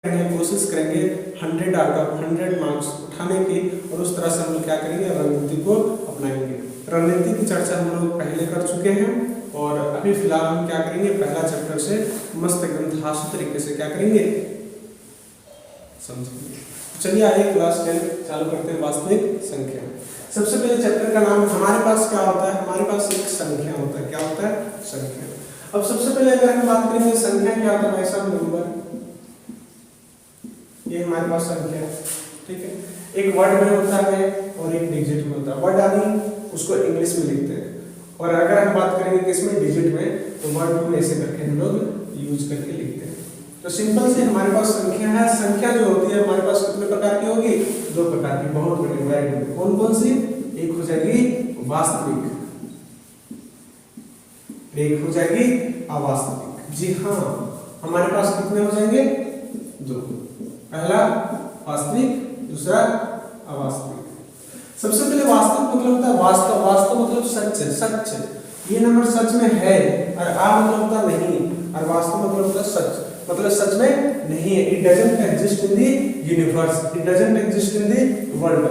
कोशिश करेंगे 100 out of 100 marks उठाने की, और उस तरह से हम लोग क्या करेंगे, रणनीति को अपनाएंगे। रणनीति की चर्चा हम लोग पहले कर चुके हैं, और अभी फिलहाल हम क्या करेंगे, पहला चैप्टर से मस्त एकदम धांसू तरीके से क्या करेंगे, समझेंगे। चलिए आइए क्लास 10 चालू करते हैं। वास्तविक संख्या। सबसे पहले चैप्टर का नाम हमारे पास क्या होता है, हमारे पास एक संख्या होता है। क्या होता है? संख्या। अब सबसे पहले अगर हम बात करेंगे संख्या क्या होता है, ऐसा नंबर, ये हमारे पास संख्या है, ठीक है। एक वर्ड में होता है और एक डिजिट में होता है। वर्ड आदि उसको इंग्लिश में लिखते हैं, और अगर हम बात करेंगे किसमें, डिजिट में, तो वर्ड को ऐसे करके हम लोग यूज करके लिखते हैं। तो सिंपल से हमारे पास संख्या है। संख्या जो होती है हमारे पास कितने प्रकार की होगी, 2 प्रकार की, बहुत बड़ी वैरायटी। कौन कौन सी? एक हो जाएगी वास्तविक, एक हो जाएगी अवास्तविक। जी हाँ, हमारे पास कितने हो जाएंगे, 2। पहला वास्तविक, दूसरा अवास्तविक। सबसे पहले वास्तविक मतलब होता है वास्तव। वास्तव मतलब सच है, सच। ये नंबर सच में है, और आ मतलब होता नहीं, और वास्तव मतलब होता है सच, मतलब सच में नहीं है। It doesn't exist in the universe, it doesn't exist in the world.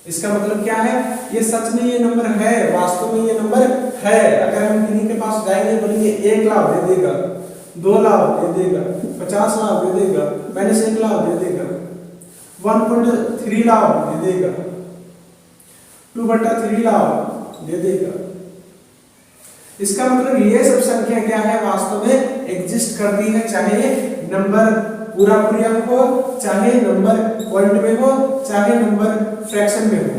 इसका मतलब क्या है, ये सच में ये नंबर है, वास्तव में ये नंबर है। अगर हम किन्हीं के पास जाएंगे, बोलेंगे 1 लाख दे देगा, 2 लाख दे देगा, 50 लाख दे देगा, -1 लाख दे देगा, 1.3 लाख दे देगा, 2/3 लाख दे देगा। इसका मतलब ये सब संख्या क्या है, वास्तव में एग्जिस्ट करती है। चाहे नंबर पूरा अंक हो, चाहे नंबर पॉइंट में हो, चाहे नंबर फ्रैक्शन में हो,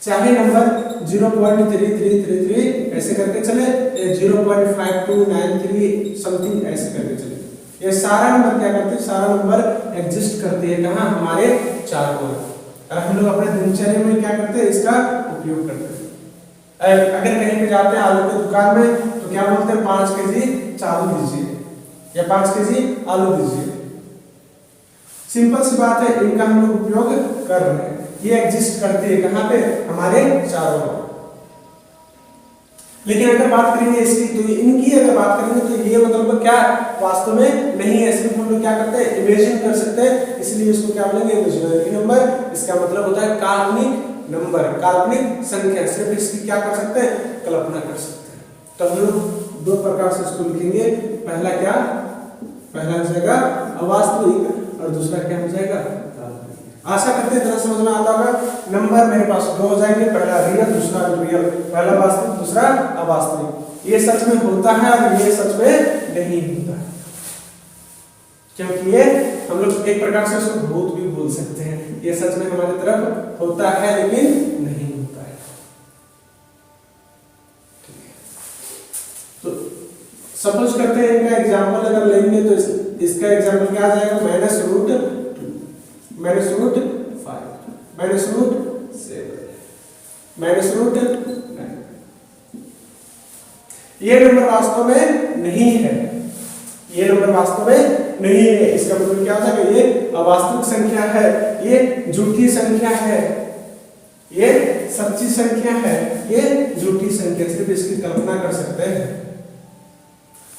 चाहे नंबर 0.3333 ऐसे करके चले, 0.5293 समथिंग ऐसे करके चले। ये सारा नंबर क्या करते हैं, सारा नंबर एग्जिस्ट करते हैं। कहाँ? हमारे चारों ओर। और हम लोग अपने दिनचर्या में क्या करते हैं, इसका उपयोग करते हैं। अगर कहीं पे जाते हैं आलू की दुकान में, तो क्या बोलते हैं, 5 केजी चावल दीजिए, या 5 केजी आलू दीजिए। सिंपल सी बात है, इनका हम लोग उपयोग कर रहे हैं। ये एग्जिस्ट करते हैं कहाँ पे, हमारे चारों ओर। लेकिन अगर बात करेंगे इसकी, तो इनकी अगर बात करेंगे तो ये मतलब क्या, वास्तव में नहीं है। सिर्फ हम लोग क्या करते हैं, इमेजिन कर सकते हैं, इसलिए इसको क्या बोलेंगे, इमेजिनरी नंबर। इसका मतलब होता है काल्पनिक नंबर, काल्पनिक संख्या। सिर्फ इसकी क्या कर सकते हैं, कल्पना कर सकते हैं। तो हम लोग 2 प्रकार से इसको लिखेंगे। पहला क्या, पहला हो जाएगा अवास्तविक, और दूसरा क्या हो जाएगा, काल्पनिक। आशा करते हैं इतना समझ में आता होगा। नंबर मेरे पास 2 हो जाएंगे, पहला रियल, दूसरा अनरियल, पहला वास्तविक, दूसरा अवास्तविक। ये सच में होता है और ये सच में नहीं होता है, क्योंकि ये हम लोग एक प्रकार से उसको भूत भी बोल सकते हैं। ये सच में हमारी तरफ होता है लेकिन नहीं होता है। तो सपोज करते हैं इनका एग्जांपल अगर लेंगे, तो इसका एग्जांपल क्या आ जाएगा, -√2, -√5, -√7, -√9। ये नंबर वास्तव में नहीं है, ये नंबर वास्तव में नहीं है। इसका मतलब क्या होता है, ये अवास्तविक संख्या है, ये झूठी संख्या है, ये सच्ची संख्या है, ये झूठी संख्या। सिर्फ इसकी कल्पना कर सकते हैं।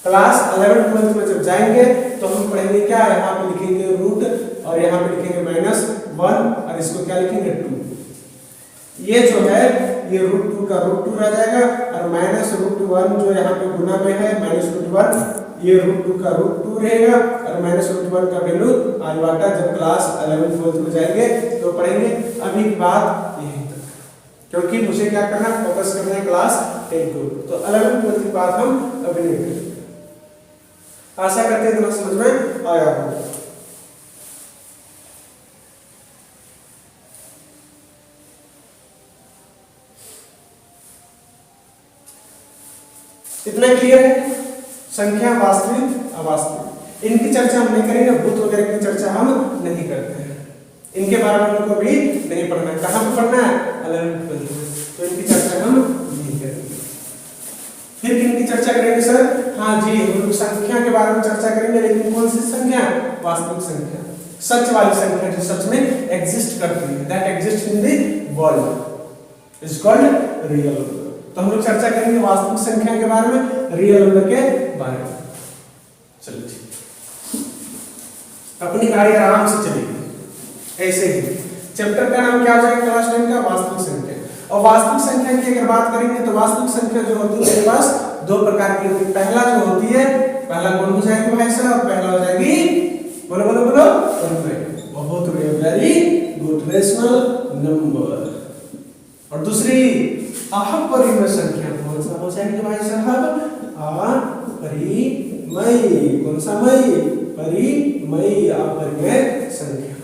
क्लास 11-12 में जब जाएंगे तो हम पढ़ेंगे क्या, यहाँ पे लिखेंगे रूट, और यहाँ पे लिखेंगे -1, और इसको क्या लिखेंगे, 2। ये जो है ये √2 का √2 रह जाएगा, और -√1 जो यहाँ पे गुना में है, -√1, ये √2 का √2 रहेगा, और -√1 का वैल्यू आइवाटा। जब क्लास 11-12 में जाएंगे तो पढ़ेंगे। अभी बात यही तक, क्योंकि मुझे क्या करना है, फोकस करना है क्लास 10 को। तो 11-12 की बात हम अभी नहीं करेंगे। आशा करते हैं इतना समझ में आया हो। इतना क्लियर है? संख्या, वास्तविक, अवास्तविक, इनकी चर्चा हम नहीं करेंगे। भूत वगैरह की चर्चा हम नहीं करते हैं, इनके बारे में हमको भी नहीं पढ़ना है। कहाँ पे पढ़ना है, 11-12 में, तो इनकी चर्चा हम नहीं करेंगे। फिर किनकी चर्चा करेंगे सर? हाँ जी, हम लोग संख्या के बारे में चर्चा करेंगे, लेकिन कौन सी संख्या, वास्तविक संख्या, सच वाली संख्या जो सच में एग्जिस्ट करती है, that exist in the world is called real. तो हम लोग चर्चा करेंगे वास्तविक संख्या के बारे में, रियल नंबर के बारे में। चलिए ठीक। अपनी गाड़ी आराम से चलेगी। ऐसे ही चैप्टर का नाम क्या हो जाएगा क्लास 10 का? वास्तविक संख्या। और वास्तविक संख्या की अगर बात करेंगे तो वास्तविक संख्या जो होती है मेरे पास दो प्रकार की होती है। पहला जो होती है, पहला कौन हो जाएगी भाई साहब? पहला हो जाएगी, बोलो बोलो बोलो, बहुत वेरी गुड, रेशनल नंबर। और दूसरी अपरिमेय संख्या कौन सा हो जाएगी भाई साहब? अपरिमेय। कौन सा मय? परिमेय, अपरिमेय संख्या।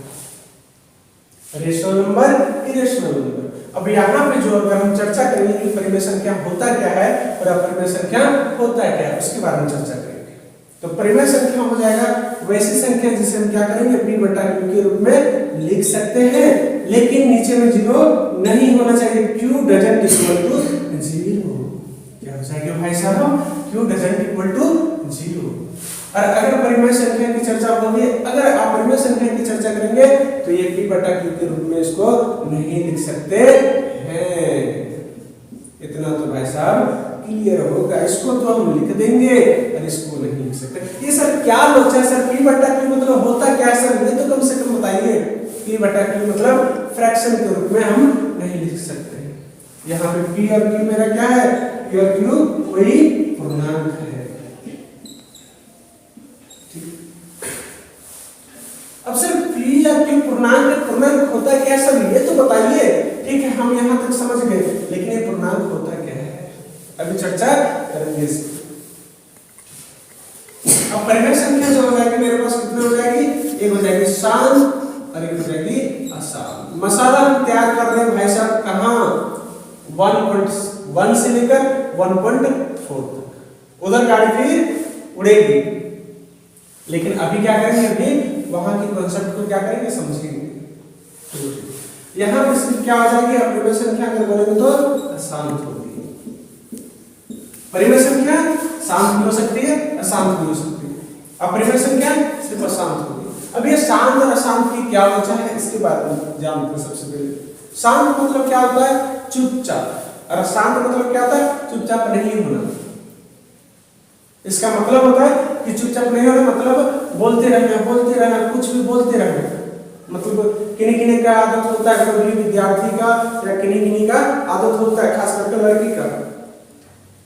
Rational number, irrational number. अब यहाँ पे जो अगर हम चर्चा करेंगे कि परिमेय संख्या होता क्या है और अपरिमेय संख्या होता क्या है, उसके बारे में चर्चा करेंगे। तो परिमेय संख्या हो जाएगा वैसी संख्या जिसे हम क्या करेंगे? p बटा q के रूप में लिख सकते हैं, लेकिन नीचे में जीरो नहीं होना चाहिए। q doesn't equal to zero. क्या हो जाएगा भाई साहब? q doesn't equal to zero. और अगर परिमेय संख्या की चर्चा होगी, अगर अपरिमेय संख्या की चर्चा करेंगे तो ये p बटा q के रूप में इसको नहीं लिख सकते हैं। इतना तो भाई साहब क्लियर होगा। इसको तो हम लिख देंगे और इसको नहीं लिख सकते। ये सर क्या लोचा है सर? p बटा q मतलब होता क्या है सर? ये तो कम से कम बताइए। p बटा q मतलब फ्रैक्शन के रूप में हम नहीं लिख सकते। यहाँ पे p और q मेरा क्या है? p और q कोई पूर्णांक है। अब सर p या q पूर्णांक होता क्या सर? ये तो बताइए। ठीक है, हम यहाँ तक समझ गए, लेकिन ये पूर्णांक होता क्या है अभी चर्चा करेंगे। अब परिमेय संख्या जो हो जाएगी मेरे पास कितने हो जाएगी? एक हो जाएगी शांत और एक हो जाएगी अशांत। मसाला हम तैयार कर रहे हैं भाई साहब कहाँ? 1.1 से लेकर 1.4 तक। उधर गाड़ी फिर उड़ेगी, लेकिन अभी क्या करेंगे? अभी वहां की कॉन्सेप्ट को क्या करेंगे? समझेंगे। यहाँ पे क्या हो जाएगी? अपरिमेय संख्या अगर बोलेंगे तो अशांत होगी। परिमेय संख्या शांत भी हो सकती है, अशांत भी हो सकती है। अपरिमेय संख्या सिर्फ अशांत होगी। अब ये शांत और अशांत की क्या वजह है, इसके बारे में जानते हैं। सबसे पहले शांत मतलब क्या होता है? चुपचाप। और अशांत मतलब क्या होता है? चुपचाप नहीं होना। इसका मतलब होता है कि चुपचाप नहीं होना मतलब बोलते रहना, कुछ भी बोलते रहना। मतलब किन्हीं का आदत होता है, कोई विद्यार्थी का या किन्हीं का आदत होता है, खास करके लड़की का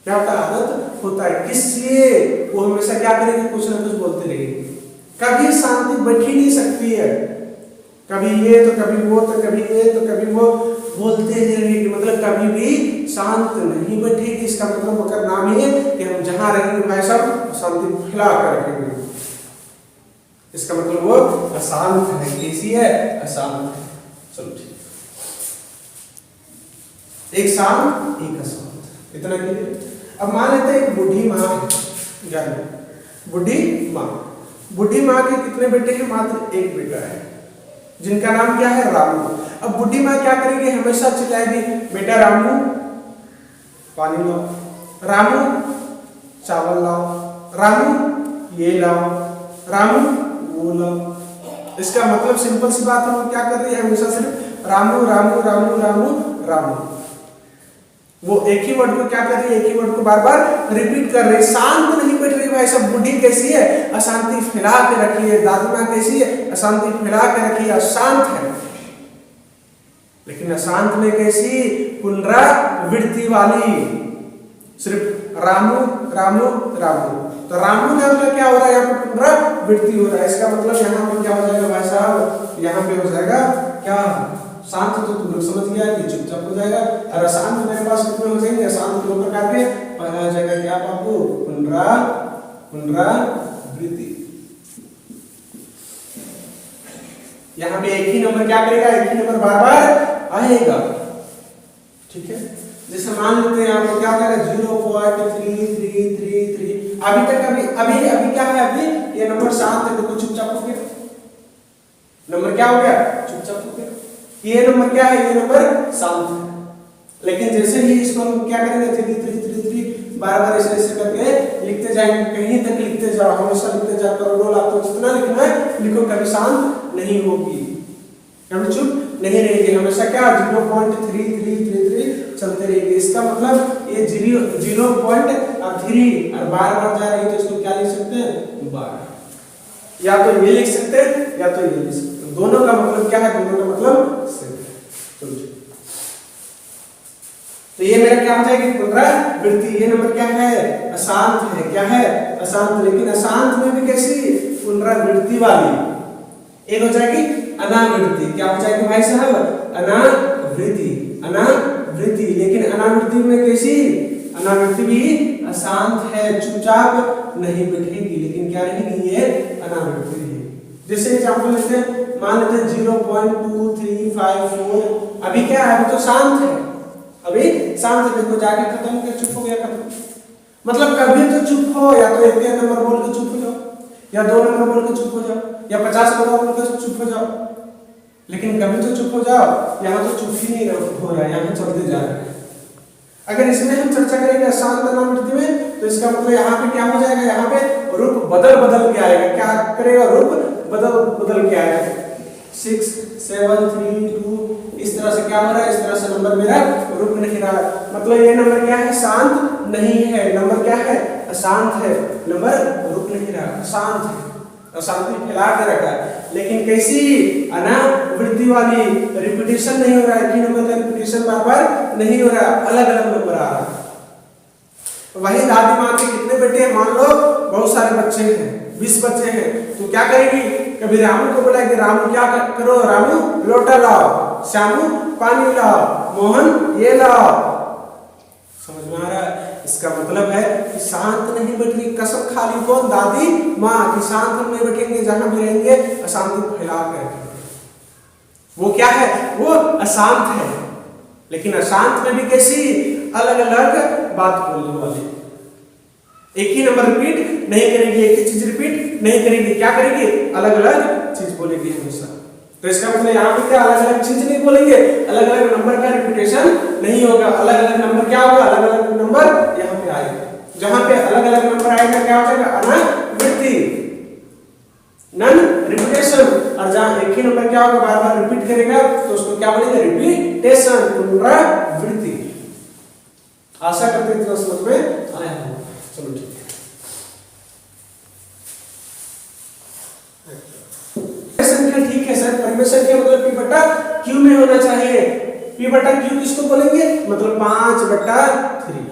क्या होता है? आदत होता है। किसलिए? वो हमेशा क्या करेगी? कुछ ना कुछ बोलते रहेगी। कभी शांति बैठ ही नहीं सकती है। कभी ये तो कभी वो, तो कभी ये तो कभी वो, बोलते ही रहेगी। मतलब कभी भी शांत नहीं बैठेगी। इसका मतलब अगर नाम ही है कि हम जहां रहेंगे भाई साहब शांति फैला कर रखेंगे। इसका मतलब वो अशांत है। कैसी है? अशांत है। चलो ठीक, एक शांत एक अशांत, इतना क्लियर। अब मान लेते हैं एक बूढ़ी माँ है, बूढ़ी माँ के कितने बेटे हैं? मात्र एक बेटा है, जिनका नाम क्या है? रामू। अब बूढ़ी माँ क्या करेगी? हमेशा चिल्लाएगी, बेटा रामू पानी लाओ, रामू चावल लाओ, रामू ये लाओ, रामू वो लाओ। इसका मतलब सिंपल सी बात है, वो क्या कर रही है? हमेशा सिर्फ रामू रामू रामू रामू रामू। वो एक ही वर्ड को क्या कर रही है? एक ही वर्ड को बार बार रिपीट कर रही है। शांत नहीं बैठ रही भाई सब। बुढ़ी कैसी है? अशांति फैला के रखी है। दादी माँ कैसी है? अशांति फैला के रखी है, अशांत है। लेकिन अशांत में कैसी? पुनरावृत्ति वाली, सिर्फ रामू रामू रामू। तो रामू नाम का क्या हो रहा है? यहाँ पे पुनरावृत्ति हो रहा है। इसका मतलब यहाँ पे क्या हो जाएगा भाई साहब? यहाँ पे हो जाएगा क्या? शांत तो तुम लोग समझ गया कि चुपचाप हो जाएगा। और अशांत मेरे पास कितने हो जाएंगे? अशांत दो प्रकार के। पहला हो जाएगा क्या बाबू? पुनरावृत्ति। यहाँ पे एक ही नंबर क्या करेगा? एक ही नंबर बार बार आएगा। ठीक है, जैसे मान लेते हैं यहाँ पे क्या करेगा? 0.3333। अभी तक अभी क्या है? अभी ये नंबर शांत है, तो चुपचाप हो गया। नंबर क्या हो गया? चुपचाप हो गया। ये नंबर क्या है? ये नंबर शांत है। लेकिन जैसे ही इसको हम क्या करेंगे? 3333 बार बार ऐसे करके लिखते जाएंगे, कहीं तक लिखते जाओ, हमेशा लिखते जाओ, करोड़ों लाखों जितना लिखना है लिखो, कभी शांत नहीं होगी, कभी चुप नहीं रहेगी। हमेशा क्या? 0.3333 चलते रहेगी। इसका मतलब ये 0.3 और बार बार जा रही है, तो इसको क्या लिख सकते हैं? बार। या तो ये लिख सकते हैं या तो ये लिख सकते हो। दोनों का मतलब क्या है, दोनों का मतलब सेम है। चलो तो ये मेरा क्या हो जाएगी, पुनरावृत्ति। ये नंबर क्या है, अशांत है। क्या है, अशांत। लेकिन अशांत में भी कैसी, पुनरावृत्ति वाली। एक हो जाएगी अनावृत्ति। क्या हो जाएगी भाई साहब, अनावृत्ति। अनावृत्ति, लेकिन अनावृत्ति में कैसी, अनावृत्ति भी अशांत है, चुपचाप नहीं बैठेगी, लेकिन क्या रहेगी, ये अनावृत्ति रहेगी। जैसे एग्जांपल लेते हैं, मान लेते हैं 0.2354। अभी क्या है, अभी तो शांत है, अभी शांत है। देखो जाके खत्म हो गया, चुप हो गया, खत्म। मतलब कभी तो चुप हो, या तो एक नंबर बोल के चुप हो जाओ, या 2 नंबर बोल के चुप हो जाओ, या 50 नंबर बोल के चुप हो जाओ, लेकिन कभी तो चुप हो जाओ। यहाँ तो चुप ही नहीं हो रहा है, यहाँ चलते जा रहे हैं। अगर इसमें हम चर्चा करेंगे अशांत अनावृत्ति में, तो इसका मतलब यहाँ पे क्या हो जाएगा, यहाँ पे रूप बदल बदल के आएगा। क्या करेगा, रूप बदल बदल के आएगा। 6 7 3 2 इस तरह से क्या हो रहा है, इस तरह से नंबर मेरा रुक नहीं रहा। मतलब ये नंबर क्या है, शांत नहीं है। नंबर क्या है, अशांत है। नंबर रुक नहीं रहा, शांत है, अशांति फैला के रखा है। लेकिन कैसी, अनावृत्ति वाली। रिपीटेशन नहीं हो रहा है, कि नंबर का रिपीटेशन बार बार नहीं हो रहा, अलग अलग नंबर आ रहा है। वही दादी माँ के कितने बेटे हैं, मान लो बहुत सारे बच्चे हैं, 20 बच्चे हैं, तो क्या करेगी, कभी रामू को बोला कि रामू क्या करो, रामू लोटा लाओ, श्यामू पानी लाओ, मोहन ये लाओ। समझ में आ रहा है? इसका मतलब है कि शांत नहीं बैठेगी। कसम खा ली कौन, दादी माँ, कि शांत हम नहीं बैठेंगे, जहां भी रहेंगे अशांति फैला कर रखेंगे। वो क्या है, वो अशांत है। लेकिन अशांत में भी कैसी, अलग अलग बात बोलने वाली। एक ही नंबर रिपीट नहीं करेगी, एक ही चीज रिपीट नहीं करेगी, क्या करेगी, अलग अलग चीज बोलेगी हमेशा। तो इसका मतलब यहाँ पे क्या, अलग अलग चीज नहीं बोलेंगे, अलग अलग नंबर का रिपीटेशन नहीं होगा। अलग अलग नंबर क्या होगा, अलग अलग नंबर यहाँ पे आएगा। जहां पे अलग अलग नंबर आएगा क्या हो जाएगा, अनावृत्ति, नॉन रिपीटेशन। और जहां एक ही नंबर क्या होगा, बार बार रिपीट करेगा, तो उसको क्या बोलेंगे, रिपीटेशन, पुनरावृत्ति। आशा करते हैं इतना समझ में आया होगा। चलो ठीक है, संख्या ठीक है सर, परिमेय संख्या मतलब p बटा q में होना चाहिए। p बटा q किसको बोलेंगे, मतलब 5/3।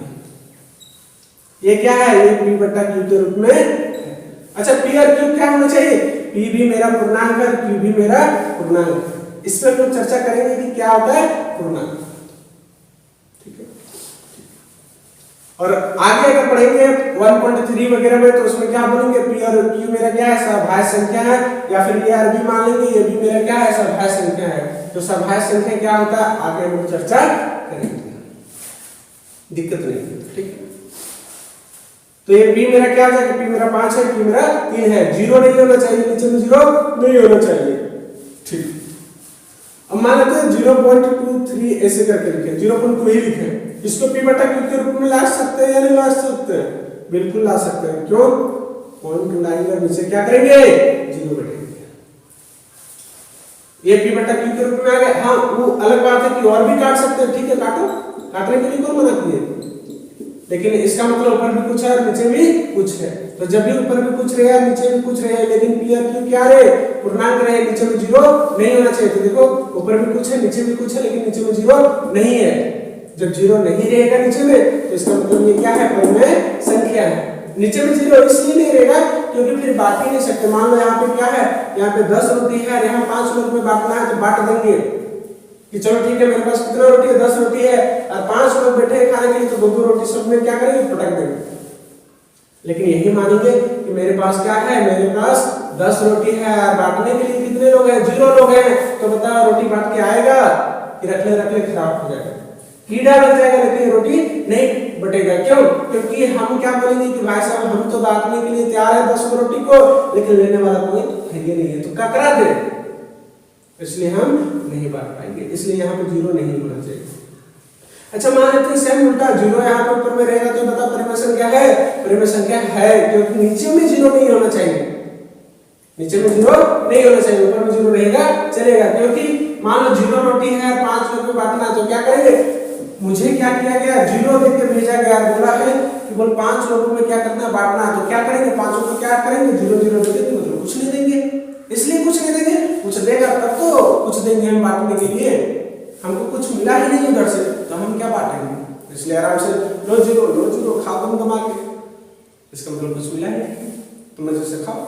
ये क्या है, ये p बटा q के रूप में। अच्छा p और q क्या होना चाहिए, p भी मेरा पूर्णांक है, q भी मेरा पूर्णांक है। इस पर हम चर्चा करेंगे कि क्या होता है पूर्णांक। ठीक है, और आगे अगर पढ़ेंगे 1.3 वगैरह में, तो उसमें क्या बोलेंगे, p और q मेरा क्या है, सभाज्य संख्या है, या फिर ये भी मान लेंगे, ये भी मेरा क्या है, सभाज्य संख्या है। तो सभाज्य संख्या क्या होता है, आगे हम चर्चा करेंगे, दिक्कत नहीं है। ठीक है, तो ये p मेरा क्या हो जाएगा, p मेरा 5 है, p मेरा 3 है। 0 नहीं होना चाहिए, नीचे में 0 नहीं होना चाहिए। ठीक, अब मान लेते हैं 0.23 ऐसे करके लिखे, 0.2 ही लिखे। इसको p बटा q के रूप में ला सकते हैं या नहीं ला सकते हैं, बिल्कुल ला सकते हैं। क्यों, पॉइंट लाएंगे और नीचे क्या करेंगे, 0 बैठेंगे। ये p बटा q के रूप में आ गया। हाँ, वो अलग बात है कि और भी काट सकते हैं, ठीक है, काटो, काटने के लिए कौन मना किए, लेकिन इसका मतलब ऊपर भी कुछ है और नीचे भी कुछ है। तो जब भी ऊपर भी कुछ रहे नीचे भी कुछ रहे, लेकिन p और q क्या रहे, पूर्णांक रहे, नीचे में 0 नहीं होना चाहिए। तो देखो ऊपर भी कुछ है, नीचे भी कुछ है, लेकिन नीचे में 0 नहीं है। जब 0 नहीं रहेगा नीचे में, तो इसका मतलब ये क्या है, परिमेय संख्या है। नीचे में 0 इसलिए नहीं रहेगा क्योंकि फिर बांट ही नहीं सकते। मान लो यहाँ पे क्या है, यहाँ पे 10 रोटी है, यहाँ 5 लोग में बांटना है, तो बांट देंगे कि चलो ठीक है, मेरे पास कितना रोटी है, 10 रोटी है, और 5 लोग बैठे हैं खाने के लिए, तो 2 रोटी सब में क्या करेंगे, पटक देंगे। लेकिन यही मानेंगे कि मेरे पास क्या है, मेरे पास 10 रोटी है, और बांटने के लिए कितने लोग हैं, 0 लोग हैं। तो बताओ रोटी बांट के आएगा कि रखले खराब हो जाएगा, कीड़ा लग जाएगा, लेकिन रोटी नहीं बटेगा। क्यों, क्योंकि हम क्या बोलेंगे कि भाई साहब हम तो बांटने के लिए तैयार है 10 रोटी को, लेकिन लेने वाला कोई है ही नहीं है, तो ककरा दे, इसलिए हम नहीं बांट पाएंगे। इसलिए यहाँ पे 0 नहीं होना चाहिए। अच्छा, मान लेते हैं सेम उल्टा, 0 यहाँ पे ऊपर में रहेगा, तो बता परिमेय संख्या है, परिमेय संख्या है, क्योंकि नीचे में 0 नहीं होना चाहिए, नीचे में 0 नहीं होना चाहिए, ऊपर में 0 रहेगा चलेगा। क्योंकि मान लो 0 रोटी है, 5 लोग में बांटना, तो क्या करेंगे, मुझे क्या किया गया, 0 देके भेजा गया, बोला है कि बोल 5 लोगों में क्या करना है, बांटना है। तो क्या करेंगे, 5 को क्या करेंगे, 0 0 देंगे, मतलब कुछ नहीं देंगे। इसलिए कुछ नहीं देंगे लेंगे हम बांटने के लिए, हमको कुछ मिला ही नहीं उधर से, तो हम क्या बांटेंगे? इसलिए आराम से लो जीरो खाओ तुम दबा के, इसका मतलब कुछ मिला ही नहीं, तुम मजे से खाओ।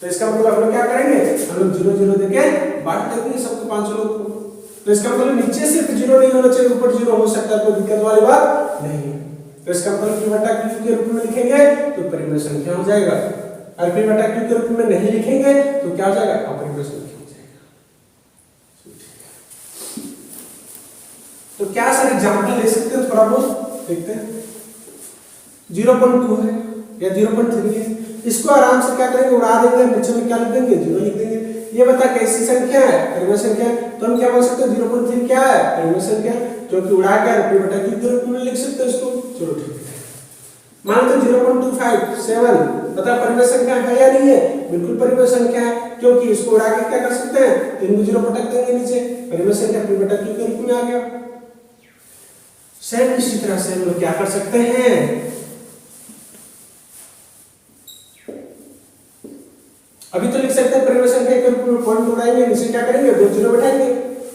तो इसका मतलब हम लोग क्या करेंगे, हम लोग 0 0 देके बांट देंगे सबको 5 लोग को। तो इसका मतलब नीचे सिर्फ 0 नहीं होना चाहिए, ऊपर 0 हो सकता है, कोई दिक्कत वाली बात नहीं। तो इसका मतलब p बटा q के रूप में लिखेंगे तो परिमेय संख्या हो जाएगा, और p बटा q के रूप में नहीं लिखेंगे तो क्या हो जाएगा? अपरिमेय संख्या हो जाएगा। तो क्या सर एग्जांपल ले सकते हैं, थोड़ा बहुत देखते हैं। 0.2 है या 0.3 है, इसको आराम से क्या करेंगे, उड़ा देंगे, नीचे में क्या लिख देंगे? 0 लिख देंगे। ये बता कैसी संख्या है? परिमेय संख्या है। तो हम क्या बोल सकते हैं? 0.3 क्या है? परिमेय संख्या, जो कि उड़ा के p बटा q के रूप में लिख सकते हैं इसको। चलो ठीक है, मान लो 0.257 बता परिमेय संख्या है या नहीं है? बिल्कुल परिमेय संख्या है, क्योंकि इसको उड़ा के क्या कर सकते हैं? 3 को 0 पटक देंगे नीचे, परिमेय संख्या p बटा q के रूप में आ गया। सेम इसी तरह से हम लोग क्या कर सकते हैं, अभी तो लिख सकते हैं परिमेय संख्या के रूप में, पॉइंट उड़ाएंगे, नीचे क्या करेंगे? 2 0 बैठाएंगे,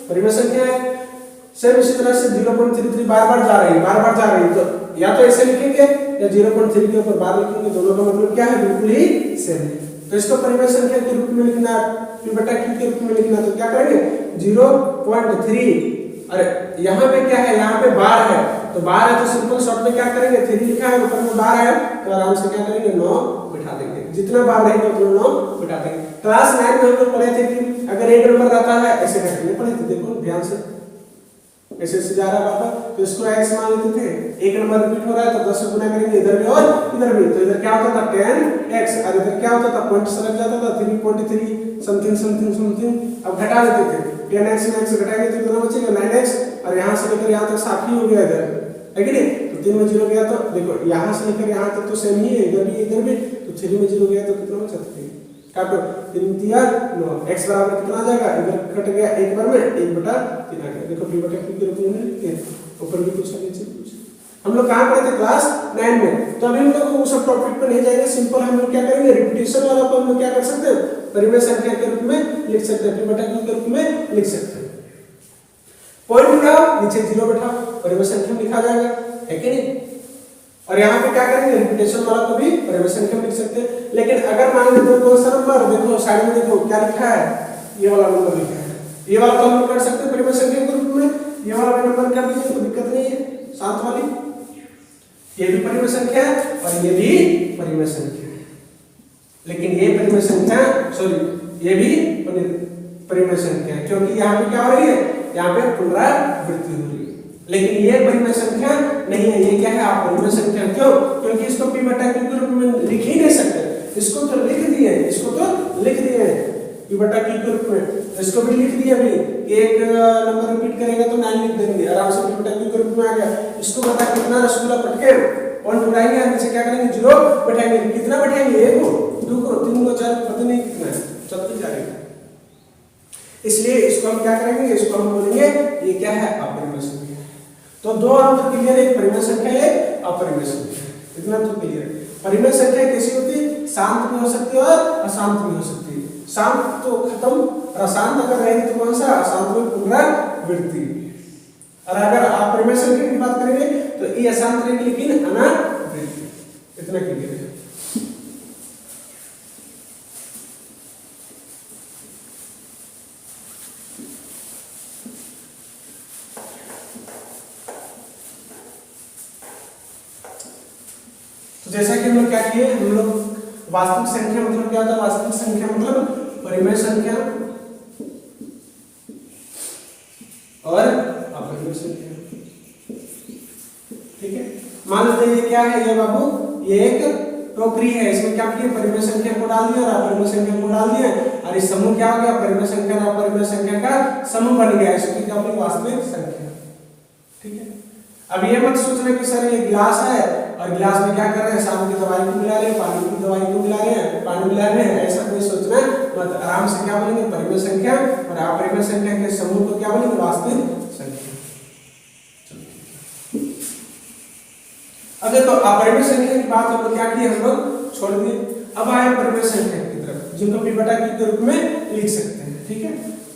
परिमेय संख्या है। सेम इसी तरह से 0.33 बार-बार जा रही है, तो या तो ऐसे लिखेंगे या 0.3 के ऊपर बार लिखेंगे, दोनों का मतलब क्या है? बिल्कुल ही सेम है। तो इसको परिमेय संख्या के रूप में लिखना, p बटा q के रूप में लिखना, तो क्या करेंगे? 0.3, अरे यहाँ पे क्या है? यहाँ पे बार है, तो बार है तो सिंपल शॉर्ट में क्या करेंगे? 3 लिखा है, ऊपर में बार है, तो आराम से क्या करेंगे? 9 बिठा देंगे, जितना बार रहेगा उतना 9 बिठा देंगे। क्लास 9 में हम लोग पढ़े थे कि अगर एक नंबर रहता है ऐसे करके पढ़े थे, देखो ध्यान से, ऐसे जा रहा बार, तो इसको x मान लेते थे, एक नंबर रिपीट हो रहा है तो 10 से गुना करेंगे, इधर भी और इधर भी, तो इधर क्या होता था? 10x, और इधर क्या होता था? पॉइंट से लग जाता था 3.3 समथिंग। अब घटा देते थे, 10x में x घटाएंगे तो कितना बचेगा? 9x, और यहाँ से लेकर यहाँ तक साफ ही हो गया इधर, है कि नहीं? तो 3 में 0 गया, तो देखो यहाँ से लेकर यहाँ तक तो सेम ही है, इधर भी, तो 3 में 0 गया तो कितना बचा? काटो, 3 3 9, x बराबर कितना आ जाएगा? इधर कट गया एक बार में, 1/3 आ गया। देखो p बटा q के रूप में लिखते हैं, ऊपर भी कुछ नीचे कुछ। हम लोग कहाँ पढ़े थे? क्लास 9 में। तो अभी हम लोग वो सब टॉपिक पे नहीं जाएंगे, सिंपल हम लोग क्या करेंगे? रिपीटेशन वाला को हम लोग क्या कर सकते हैं? परिमेय संख्या के रूप में लिख सकते हैं, p बटा q के रूप में लिख सकते हैं। पॉइंट उठाओ, नीचे 0 बैठाओ, परिमेय संख्या में लिखा जाएगा, है कि नहीं? और यहाँ पे क्या करेंगे? रिपीटेशन वाला को भी परिमेय संख्या में लिख सकते हैं। लेकिन अगर मान लो कौन सा नंबर, देखो साइड में देखो क्या लिखा है, ये वाला नंबर लिखा है, ये वाला तो हम कर सकते हैं परिमेय संख्या के रूप में, ये वाला भी नंबर कर दीजिए, कोई दिक्कत नहीं है। 7 वाली ये भी परिमेय संख्या है और ये भी परिमेय संख्या है, लेकिन ये परिमेय संख्या, सॉरी ये भी परिमेय संख्या है, क्योंकि यहाँ पे क्या हो रही है? यहाँ पे पुनरावृत्ति हो रही है। लेकिन ये परिमेय संख्या नहीं है, ये क्या है? अपरिमेय संख्या। क्यों? क्योंकि इसको p बटा q के रूप में लिख ही नहीं सकते, इसको तो लिख दिए, p बटा q के रूप में, तो इसको भी लिख दिया। अभी एक नंबर रिपीट करेगा तो 9 लिख देंगे, आराम से p बटा q के रूप में आ गया। इसको बता कितना रसगुल्ला पटके पॉइंट उठाएंगे, नीचे क्या करेंगे? 0 बैठाएंगे। कितना बैठाएंगे? 1 को 2 को 3 को 4 पता नहीं कितना है, चलते जाएगा। इसलिए इसको हम क्या करेंगे? इसको हम बोलेंगे ये क्या है? अपरिमेय संख्या। तो दो अंक क्लियर है, एक परिमेय संख्या है, एक अपरिमेय संख्या है, इतना तो क्लियर है। परिमेय संख्या कैसी होती है? शांत भी हो सकती है और अशांत भी हो सकती है। शांत तो खत्म, और अशांत अगर रहेगी तो कौन सा? अशांत में पुनरावृत्ति। और अगर अपरिमेय संख्या की बात करेंगे तो ये अशांत रहेगी लेकिन अनावृत्ति, इतना क्लियर है। जैसा कि हम लोग क्या किए, हम लोग वास्तविक संख्या मतलब क्या होता है? वास्तविक संख्या मतलब परिमेय संख्या और अपरिमेय संख्या, ठीक है। मान लीजिए ये क्या है? ये बाबू ये एक टोकरी है, इसमें क्या किए? परिमेय संख्या को डाल दिया और अपरिमेय संख्या को डाल दिया, और इस समूह क्या हो गया? परिमेय संख्या और अपरिमेय संख्या का समूह बन गया, इसकी क्या होगी? वास्तविक संख्या, ठीक है। अब ये मत सोचना कि सर ये गिलास है और गिलास में क्या कर रहे हैं? शाम की दवाई को मिला रहे हैं, पानी की दवाई को मिला रहे हैं, पानी मिला रहे हैं, ऐसा कोई सोचना मत। आराम से क्या बोलेंगे? परिमेय संख्या और अपरिमेय संख्या के समूह को क्या बोलेंगे? वास्तविक संख्या। अब देखो अपरिमेय संख्या की बात हम लोग क्या किए? हम लोग छोड़ दिए। अब आए परिमेय संख्या की तरफ, जिनको p बटा q के रूप में लिख सकते हैं, ठीक है।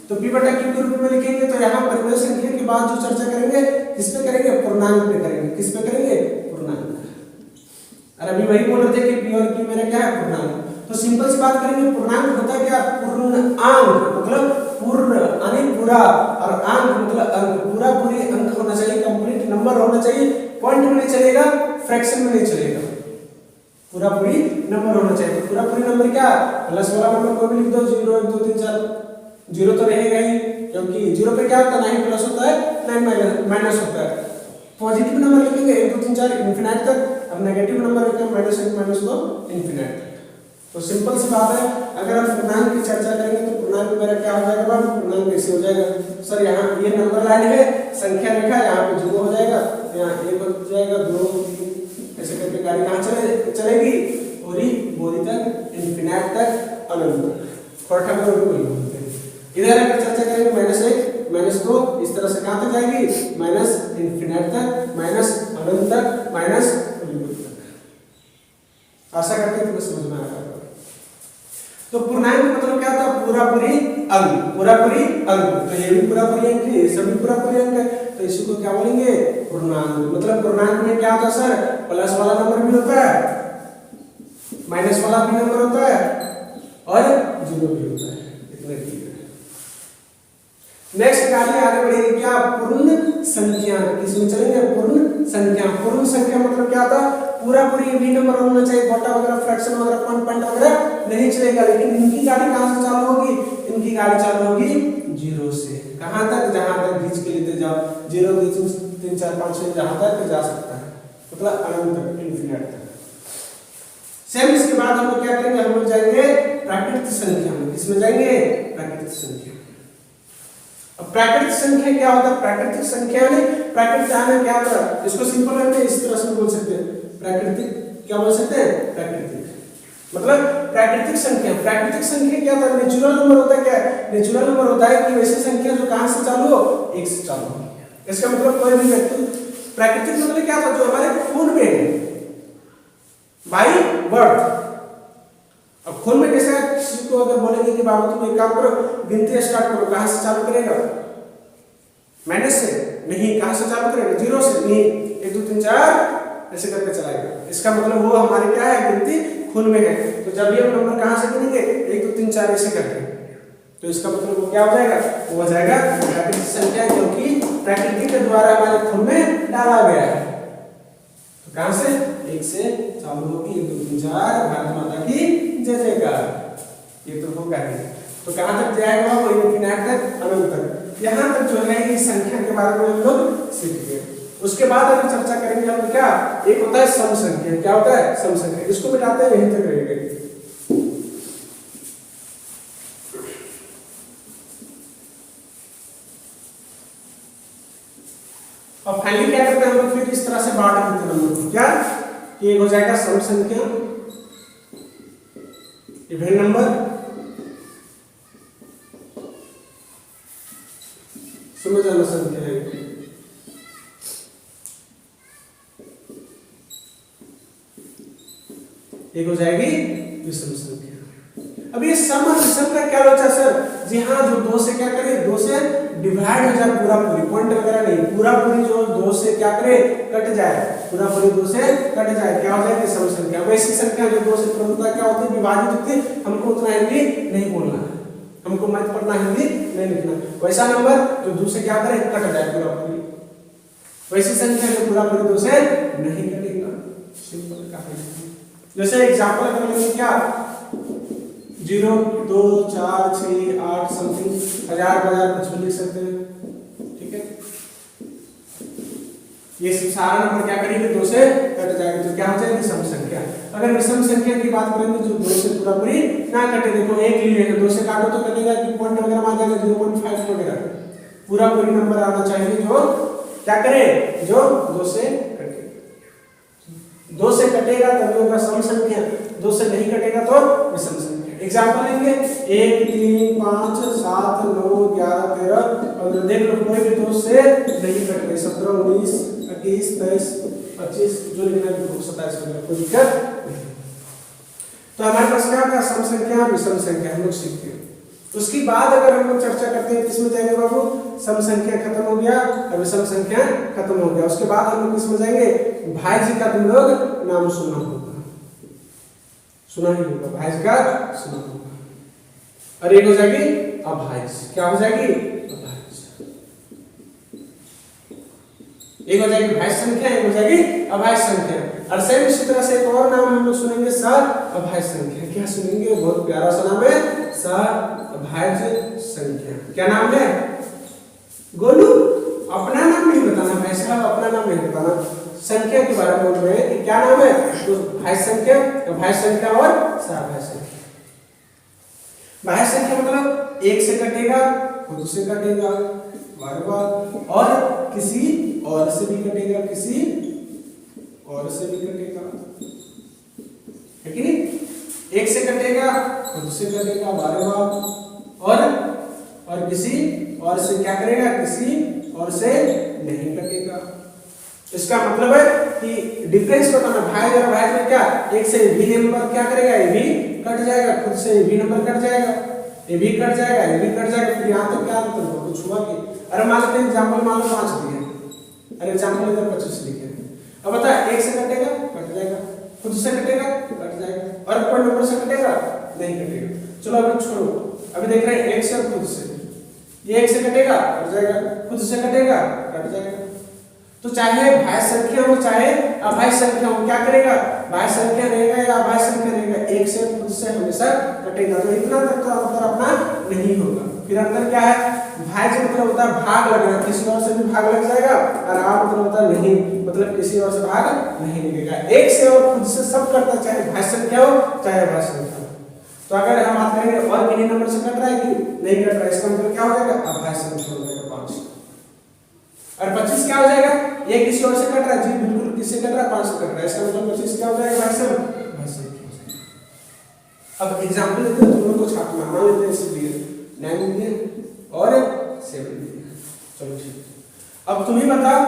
तो p बटा q के रूप में लिखेंगे। तो यहाँ परिमेय संख्या के बाद जो चर्चा करेंगे किस पे करेंगे, पूर्णांक पे करेंगे। किस पे करेंगे, पूर्णांक। और अभी वही बोल रहे थे कि p और q मेरा क्या है, पूर्णांक। तो सिंपल सी बात करेंगे, पूर्णांक होता है क्या, पूर्णांक मतलब पूर्ण यानी पूरा, और अंक मतलब अंक, पूरा पूरी अंक होना चाहिए, कंप्लीट नंबर होना चाहिए, पॉइंट में नहीं चलेगा, फ्रैक्शन में नहीं चलेगा, पूरा पूरी नंबर होना चाहिए। तो पूरा पूरी नंबर क्या, प्लस वाला नंबर को भी लिख दो, 0 1 2 3 4, 0 तो रहेगा ही, क्योंकि 0 पे क्या होता है, ना ही प्लस होता है ना ही माइनस होता है। पॉजिटिव नंबर लिखेंगे 1 2 3 4 इनफिनिट तक, और नेगेटिव नंबर लिखेंगे -1 -2 इनफिनिट तक। तो सिंपल सी बात है, अगर हम पूर्णांक की चर्चा करेंगे तो पूर्णांक मेरा क्या हो जाएगा, पूर्णांक ऐसे हो जाएगा सर, यहाँ ये नंबर लाइन है, संख्या रेखा, यहाँ पे 0 हो जाएगा, यहाँ 1 हो जाएगा, 2 3 ऐसे करके गाड़ी कहाँ चलेगी, पूरी बोरी तक, इनफिनिट तक, अनंत। फटाफट बोलते हैं। इधर अगर चर्चा करेंगे -1 -2 इस तरह से कहाँ तक जाएगी, माइनस इनफिनिट तक, माइनस अनंत तक, माइनस तक। आशा करते हैं तुम्हें समझ में आ रहा है। तो पूर्णांक मतलब क्या था, पूरा पूरी अंक, पूरा पूरी अंक। तो ये भी पूरा पूरी अंक है, ये सभी पूरा पूरी अंक है, तो इसी को क्या बोलेंगे, पूर्णांक। मतलब पूर्णांक में क्या होता है सर, प्लस वाला नंबर भी होता है, माइनस वाला भी नंबर होता है, और 0 भी होता है। इतना ठीक है। नेक्स्ट कार्य आगे बढ़ेगी क्या, पूर्ण संख्या। किसमें चलेंगे, पूर्ण संख्या। पूर्ण संख्या मतलब क्या था, पूरा पूरी भी नंबर होना चाहिए, घटा वगैरह, फ्रैक्शन वगैरह, पॉइंट वगैरह नहीं चलेगा। लेकिन इनकी गाड़ी कहां से चालू होगी, इनकी गाड़ी चालू होगी 0 से। कहां तक, जहां तक खींच के लेते जाओ, 0 2 3 4 5 6 जहां तक जा सकता है, मतलब अनंत तक, इनफिनिट तक। सेम इसके बाद हम लोग क्या करेंगे, हम लोग जाएंगे प्राकृत संख्या में। किसमें जाएंगे, प्राकृत संख्या। अब प्राकृतिक संख्या क्या होता है, प्राकृतिक संख्या में प्राकृतिक क्या होता है, इसको सिंपल वे में इस तरह से बोल सकते हैं, प्राकृतिक क्या बोल सकते हैं, प्राकृतिक मतलब प्राकृतिक संख्या। प्राकृतिक संख्या क्या होता है, नेचुरल नंबर होता है। क्या नेचुरल नंबर होता है कि वैसी संख्या जो कहां से चालू हो, 1 से चालू हो। इसका मतलब कोई भी व्यक्ति, प्राकृतिक मतलब क्या होता है, जो हमारे खून में है, बाय बर्थ। अब खून में कैसे, किसी को अगर बोलेंगे कि बाबू तुम एक काम करो, गिनती स्टार्ट करो, कहां से चालू करेगा, माइनस से नहीं, कहां से चालू करेगा, 0 से नहीं, 1 2 3 4 ऐसे करके चलाएगा। इसका मतलब वो हमारे क्या है, गिनती खून में है। तो जब भी हम नंबर कहां से गिनेंगे, 1 2 3 4 ऐसे करके, तो इसका मतलब वो क्या हो जाएगा, वो हो जाएगा प्राकृतिक संख्या, क्योंकि प्रकृति के द्वारा हमारे खून में डाला गया है। तो कहां से, 1 से चालू होगी, 1 2 3 4, भारत माता की जय जयकार। ये तो होगा ही। तो कहां तक जाएगा, वो इनफिनिट तक, अनंत तक। यहां तक जो है ये संख्या के बारे में हम लोग सीख गए। उसके बाद अगर चर्चा करेंगे हम क्या, एक होता है सम संख्या। क्या होता है, सम संख्या। इसको मिटाते हैं, यहीं तक रहेंगे। और फाइनली क्या करते हैं हम लोग, फिर इस तरह से बांट देते हैं नंबर को। क्या, एक हो जाएगा सम संख्या, इवन नंबर, समझ आना संख्या है। एक हो जाएगी विषम संख्या। अब ये सम और विषम का क्या होता है सर, जी हाँ, जो 2 से क्या करे, 2 से डिवाइड हो जाए, पूरा पूरी, पॉइंट वगैरह नहीं, पूरा पूरी जो 2 से क्या करे, कट जाए, पूरा पूरी 2 से कट जाए, क्या हो जाएगी सम संख्या। वैसी संख्या जो 2 से क्रमशः क्या होती है, विभाजित होती है। हमको उतना हिंदी नहीं बोलना है, हमको मैथ पढ़ना, हिंदी नहीं लिखना। वैसा नंबर जो 2 से क्या करे, कट जाए पूरा पूरी। वैसी संख्या जो पूरा पूरी 2 से नहीं कटेगा। सिंपल का है। जैसे एग्जांपल अगर लेंगे क्या, 0 2 4 6 8 समथिंग, 1000 कुछ भी लिख सकते हैं, ठीक है। ये सारा नंबर क्या करेंगे, 2 से कट जाएगा, तो क्या हो जाएगी, सम संख्या। अगर विषम संख्या की बात करेंगे, जो 2 से पूरा पूरी ना कटे, देखो एक लिए है, 2 से काटो तो कटेगा कि पॉइंट वगैरह आ जाएगा, 0.5 वगैरह, पूरा पूरी नंबर आना चाहिए जो क्या करे, जो 2 से कटे। 2 से कटेगा तभी होगा सम संख्या, 2 से नहीं कटेगा तो विषम संख्या। एग्जांपल लेंगे 1 3 5 7 9 11 13 और देख लो कोई भी 2 से नहीं कट रहे, 17 19 21 23 25 जो लिखना है 27 वगैरह, कोई दिक्कत नहीं। तो हमारे पास क्या होगा, सम संख्या विषम संख्या हम लोग सीखते हैं। उसके बाद अगर हम लोग चर्चा करते हैं किसमें जाएंगे बाबू, सम संख्या खत्म हो गया, अब सम संख्या खत्म हो गया, उसके बाद हम लोग किसमें जाएंगे, भाज्य का तुम लोग नाम सुना होगा, सुना ही होगा, भाज्य का सुना होगा। और एक हो जाएगी अभाज्य, क्या हो जाएगी, अभाज्य। एक हो जाएगी भाज्य संख्या, एक हो जाएगी अभाज्य संख्या। और सेम इसी तरह से एक और नाम हम लोग सुनेंगे अभाज्य संख्या। क्या सुनेंगे, बहुत प्यारा सा नाम है अभाज्य संख्या। क्या नाम है गोलू, अपना नाम नहीं बताना भाई साहब, अपना नाम नहीं बताना, संख्या के बारे में बोल रहे हैं कि क्या नाम है, तो भाज्य संख्या, अभाज्य संख्या और अभाज्य संख्या। भाज्य संख्या मतलब एक से कटेगा, खुद से कटेगा बार बार, और किसी और से भी कटेगा, किसी और से भी कटेगा, है कि नहीं। एक से कटेगा, खुद से कटेगा बार बार, और किसी और से क्या करेगा, किसी और से नहीं कटेगा। इसका मतलब है कि डिफरेंस बताना, भाज्य और अभाज्य में क्या, एक से भी नंबर क्या करेगा, ये भी कट जाएगा, खुद से ये भी नंबर कट जाएगा, ये भी कट जाएगा, ये भी कट जाएगा, फिर यहाँ तक क्या अंतर होगा, कुछ हुआ कि। अरे मान लेते हैं एग्जाम्पल, मान लो 5 दिए, अरे एग्जाम्पल इधर 25 लिखे, अब बता, एक से कटेगा कट जाएगा, खुद से कटेगा कट जाएगा, और कोई नंबर से कटेगा नहीं कटेगा। चलो अभी छोड़ो, अभी देख रहे हैं एक से और खुद से, ये एक से कटेगा कट जाएगा, खुद से कटेगा कट जाएगा। तो चाहे भाज्य संख्या हो चाहे अभाज्य संख्या हो, क्या करेगा, भाज्य संख्या रहेगा या अभाज्य संख्या रहेगा, एक से खुद से हमेशा कटेगा। तो इतना तक तो अंतर अपना नहीं होगा। फिर अंतर क्या है, भाज्य मतलब होता है भाग लगना, किसी और से भी भाग लग जाएगा, और आप मतलब होता है नहीं, मतलब किसी और से भाग नहीं लगेगा। एक से और खुद से सब करता, चाहे भाज्य संख्या हो चाहे अभाज्य संख्या हो। तो अगर हम बात करेंगे और किन्हीं नंबर से कट रहा है कि नहीं कट रहा है, इसका मतलब क्या हो जाएगा, अभाज्य संख्या हो जाएगा 5। और 25 क्या हो जाएगा, ये किसी और से कट रहा है, जी बिल्कुल किससे कट रहा है, 5 से कट रहा है, इसका मतलब 25 क्या हो जाएगा, भाज्य संख्या। अब एग्जांपल लेते हैं, तुम लोग को छापना, मान लेते हैं इसलिए 9 दिए और 7 दिए। चलो ठीक, अब तुम ही बताओ,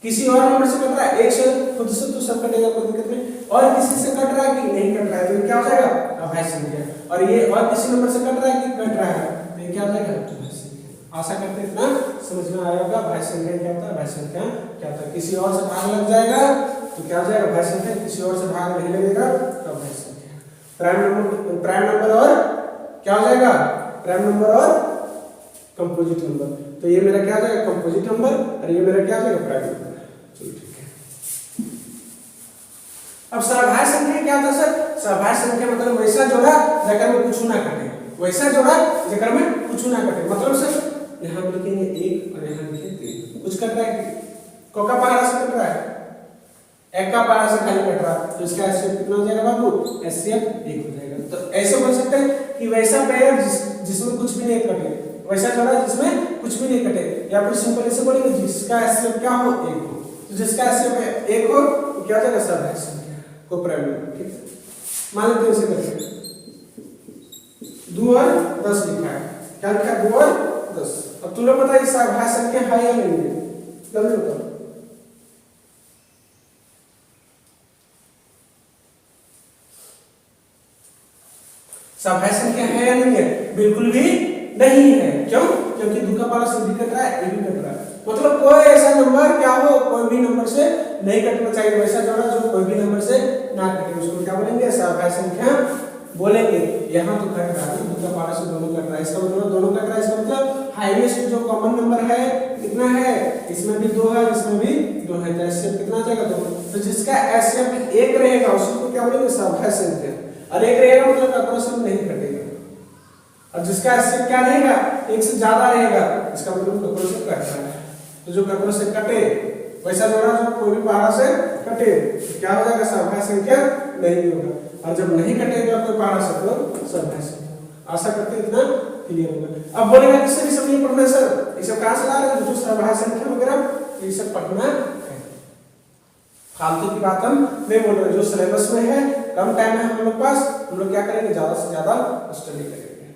किसी और नंबर से कट रहा है, एक से खुद से तो सब कटेगा, कोई दिक्कत नहीं, और किसी से कट रहा है कि नहीं कट रहा है, तो ये क्या हो जाएगा, अभाज्य संख्या। और ये और किसी नंबर से कट रहा है कि कट रहा है, तो ये क्या हो जाएगा, अभाज्य संख्या। आशा करते हैं इतना समझ में आया होगा। भाज्य संख्या क्या होता है, भाज्य संख्या क्या होता है, किसी और से भाग लग जाएगा तो क्या हो जाएगा, भाज्य संख्या, किसी और से भाग नहीं लगेगा तो अभाज्य संख्या। प्राइम नंबर और क्या हो जाएगा, प्राइम नंबर और कंपोजिट नंबर, तो ये मेरा क्या हो जाएगा, कंपोजिट नंबर, और ये मेरा क्या हो जाएगा, प्राइम नंबर। चलो ठीक है। अब सहभाज्य संख्या क्या होता है सर, सहभाज्य संख्या मतलब वैसा जोड़ा जेकर में कुछ ना कटे, वैसा जोड़ा जेकर में कुछ ना कटे। मतलब सर यहाँ लिखेंगे 1 और यहाँ लिखेंगे 3, कुछ कट रहा है, कोका पहाड़ा से कट रहा है, एक का पहाड़ा से खाली कट रहा है, तो इसका एचसीएफ कितना हो जाएगा बाबू, एचसीएफ 1 हो जाएगा। तो ऐसे बोल सकते हैं कि वैसा पेयर जिसमें कुछ भी नहीं कटे, वैसा जोड़ा जिसमें कुछ भी नहीं कटे, या फिर सिंपल ऐसे बोलेंगे जिसका एचसीएफ क्या हो, 1 हो। तो जिसका एचसीएफ 1 हो तो क्या हो जाएगा, सहभाज्य संख्या को प्राइम नंबर। ठीक है, मान लेते हैं इसे करके 2 और 10 लिखा है, क्या लिखा है, 2 और 10। अब तुम लोग बताइए सहभाज्य संख्या है या नहीं है, जल्दी बताओ। सहभाज्य संख्या है या नहीं है, बिल्कुल भी नहीं है। क्यों, क्योंकि 2 का पारा से भी कट रहा है, ये भी कट रहा है, मतलब कोई ऐसा नंबर क्या हो, कोई भी नंबर से नहीं कटना चाहिए, वैसा जोड़ा जो कोई भी नंबर से ना कटे, उसको क्या बोलेंगे, सहभाज्य संख्या बोलेंगे। यहाँ तो कट रहा है, 2 का पारा से दोनों कट रहा है, इसका मतलब दोनों कट रहा है, इसका मतलब हाईएस्ट जो कॉमन नंबर है कितना है, इसमें भी 2 है, इसमें भी 2 है, तो एचसीएफ कितना आ जाएगा, 2। तो जिसका एचसीएफ 1 रहेगा उसको क्या बोलेंगे, सहभाज्य संख्या, और 1 रहेगा मतलब कॉर्पोरेशन नहीं कटेगा। और जिसका एचसीएफ क्या रहेगा, 1 से ज्यादा रहेगा, इसका मतलब कॉर्पोरेशन कट रहा है। तो जो कॉर्पोरेशन कटे वैसा जोड़ा जो कोई भी पहाड़ा से कटे, तो क्या हो जाएगा, सहभाज्य संख्या नहीं होगा। और जब नहीं कटेगा कोई पहाड़ा से तो सहभाज्य संख्या। आशा करते हैं इतना क्लियर होगा। अब बोलेगा किससे भी सब नहीं पढ़ना सर, ये सब कहां से ला रहे हैं, जो सहभाज्य संख्या वगैरह ये सब पढ़ना है, फालतू की बात हम नहीं बोल रहे। जो सिलेबस में है, कम टाइम है हम लोग पास, हम लोग क्या करेंगे, ज्यादा से ज्यादा स्टडी करेंगे,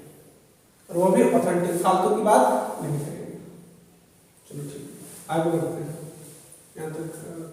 और वो भी ऑथेंटिक, फालतू की बात नहीं करेंगे। चलो ठीक, आगे बढ़ते हैं यहाँ तक।